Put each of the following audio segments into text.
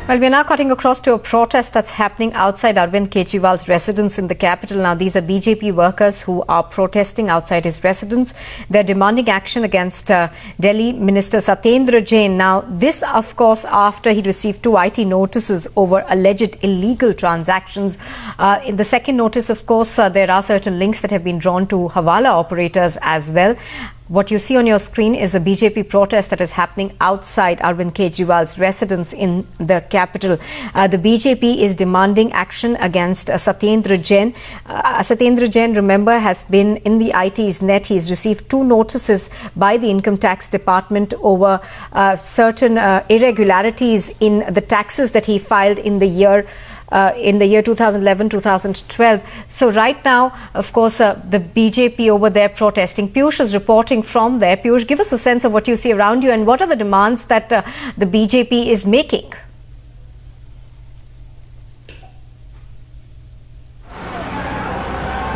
Well, we're now cutting across to a protest that's happening outside Arvind Kejriwal's residence in the capital. Now, these are BJP workers who are protesting outside his residence. They're demanding action against Delhi Minister Satyendra Jain. Now, this, of course, after he received 2 IT notices over alleged illegal transactions. In the second notice, of course, there are certain links that have been drawn to Hawala operators as well. What you see on your screen is a BJP protest that is happening outside Arvind Kejriwal's residence in the capital. The BJP is demanding action against Satyendra Jain. Satyendra Jain, remember, has been in the IT's net. He's received 2 notices by the Income Tax Department over certain irregularities in the taxes that he filed in the year 2011-2012. So right now, of course, the BJP over there protesting. Piyush is reporting from there. Piyush, give us a sense of what you see around you and what are the demands that the BJP is making.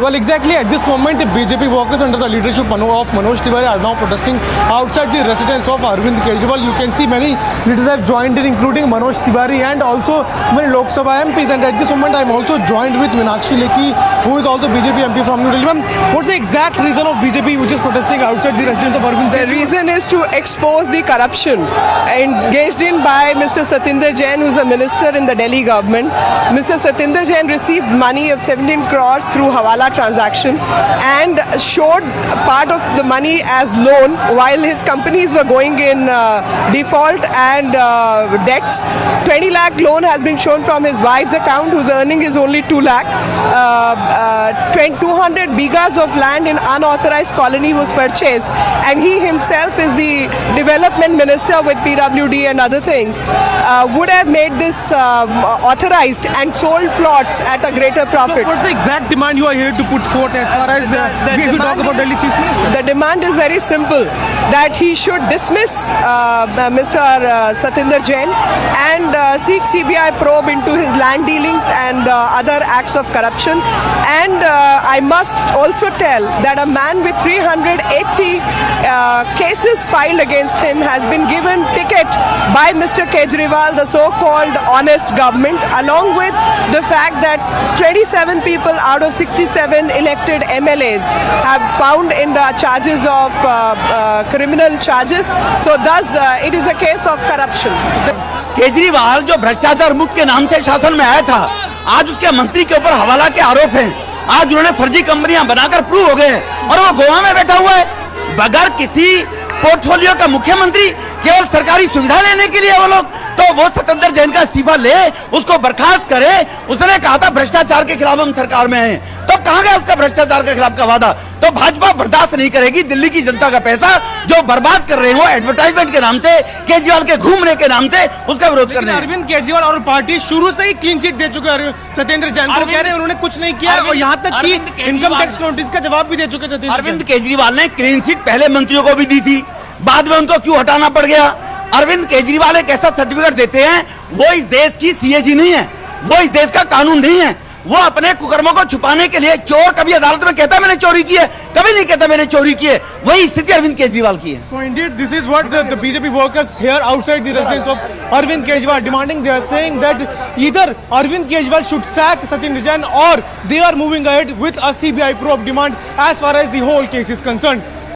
Well, exactly at this moment, the BJP workers under the leadership of Manoj Tiwari are now protesting outside the residence of Arvind Kejriwal. You can see many leaders have joined in, including Manoj Tiwari and also many Lok Sabha MPs. And at this moment, I am also joined with Meenakshi Lekhi, who is also BJP MP from New Delhi. What's the exact reason of BJP which is protesting outside the residence of Arvind Kejriwal? The reason is to expose the corruption engaged in by Mr. Satyendra Jain, who is a minister in the Delhi government. Mr. Satyendra Jain received money of 17 crores through Hawala transaction and showed part of the money as loan while his companies were going in default and debts. 20 lakh loan has been shown from his wife's account, whose earning is only 2 lakh. 200 bighas of land in unauthorized colony was purchased, and he himself is the development minister with PWD and other things. Would have made this authorized and sold plots at a greater profit. So what's the exact demand you are here to put forth as far as we talk about Delhi Chief Minister? The demand is very simple, that he should dismiss Mr. Satyendra Jain and seek CBI probe into his land dealings and other acts of corruption. And I must also tell that a man with 380 cases filed against him has been given ticket by Mr. Kejriwal, the so-called honest government, along with the fact that 27 people out of 67 elected MLAs have found in the charges of criminal charges. So thus it is a case of corruption. Kejriwal जो भ्रष्टाचार मुक्त के नाम से शासन में आया था, आज उसके मंत्री के ऊपर हवाला के आरोप हैं। आज उन्होंने फर्जी कंपनियां बनाकर प्रूव हो गए और वो गोवा में बैठा हुआ है बगैर किसी पोर्टफोलियो का मुख्यमंत्री, केवल सरकारी सुविधा लेने के लिए वो लोग। तो वो सत्येंद्र जैन का इस्तीफा ले, उसको बर्खास्त करे। उसने कहा था भ्रष्टाचार के खिलाफ हम सरकार में हैं, तो कहां गया उसका भ्रष्टाचार के खिलाफ का वादा? तो भाजपा बर्दाश्त नहीं करेगी दिल्ली की जनता का पैसा जो बर्बाद कर रहे हो एडवर्टाइजमेंट के नाम से, केजरीवाल के घूमने के नाम से, उसका विरोध करने। अरविंद केजरीवाल और पार्टी शुरू से ही क्लीन चिट दे चुके हैं सत्येंद्र जैन को, कह रहे हैं उन्होंने कुछ नहीं किया और यहाँ तक कि इनकम टैक्स नोटिस का जवाब भी दे चुके सत्येंद्र। अरविंद केजरीवाल ने क्लीन चिट पहले मंत्रियों को भी दी थी, बाद में उनको क्यों हटाना पड़ गया? अरविंद केजरीवाल एक ऐसा सर्टिफिकेट देते हैं, वो इस देश की सीएजी नहीं है, वो इस देश का कानून नहीं है। वो अपने कुकर्मों को छुपाने के लिए, चोर कभी अदालत में कहता मैंने चोरी की है, कभी नहीं कहता मैंने चोरी की है। वही स्थिति अरविंद केजरीवाल की है। So indeed, this is what the BJP workers here outside the residence of Arvind Kejriwal demanding. They are saying that either Arvind Kejriwal should sack Satyendra Jain or they are moving ahead with a CBI probe demand as far as the whole case is concerned.